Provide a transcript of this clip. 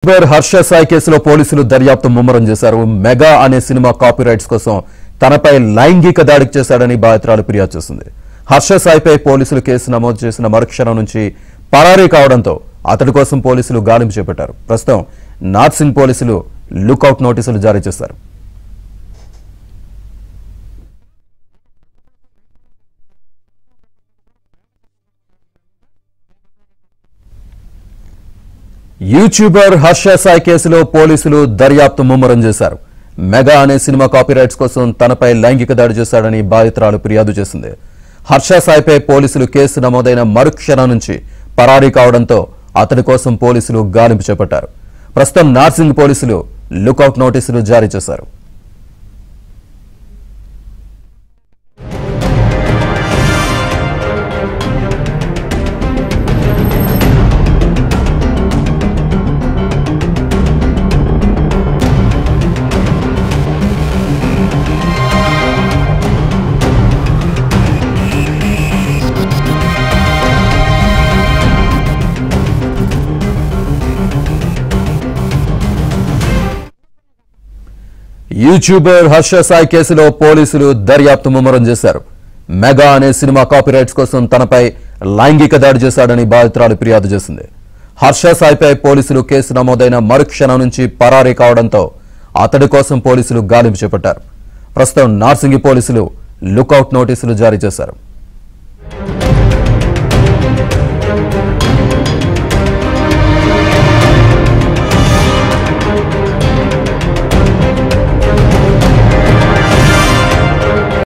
హర్ష సాయి కేసులో పోలీసులు దర్యాప్తు ముమ్మరం చేశారు. మెగా అనే సినిమా కాపీరైట్స్ కోసం తనపై లైంగిక దాడికి చేశాడని బాధితురాలు ఫిర్యాదు చేసింది. హర్ష సాయిపై పోలీసులు కేసు నమోదు చేసిన మరుక్షణం నుంచి పరారీ కావడంతో అతడి కోసం పోలీసులు గాలింపు చేపట్టారు. ప్రస్తుతం నార్సింగ్ పోలీసులు లుకౌట్ నోటీసులు జారీ చేశారు. యూట్యూబర్ హర్ష సాయి కేసులో పోలీసులు దర్యాప్తు ముమ్మరం చేశారు. మెగా అనే సినిమా కాపీరైట్స్ కోసం తనపై లైంగిక దాడి చేశాడని బాధితురాలు ఫిర్యాదు చేసింది. హర్ష సాయిపై పోలీసులు కేసు నమోదైన మరుక్షణం నుంచి పరారీ కావడంతో అతడి కోసం పోలీసులు గాలింపు చేపట్టారు. ప్రస్తుతం నార్సింగ్ పోలీసులు లుకౌట్ నోటీసులు జారీ చేశారు. యూట్యూబర్ హర్ష సాయి కేసులో పోలీసులు దర్యాప్తు ముమ్మరం చేశారు. మెగా అనే సినిమా కాపీరైట్స్ కోసం తనపై లైంగిక దాడి చేశాడని బాధితురాలు ఫిర్యాదు చేసింది. హర్ష సాయిపై పోలీసులు కేసు నమోదైన మరుక్షణం నుంచి పరారీ కావడంతో అతడి కోసం పోలీసులు గాలింపు చేపట్టారు. ప్రస్తుతం నార్సింగి పోలీసులు లుకౌట్ నోటీసులు జారీ చేశారు.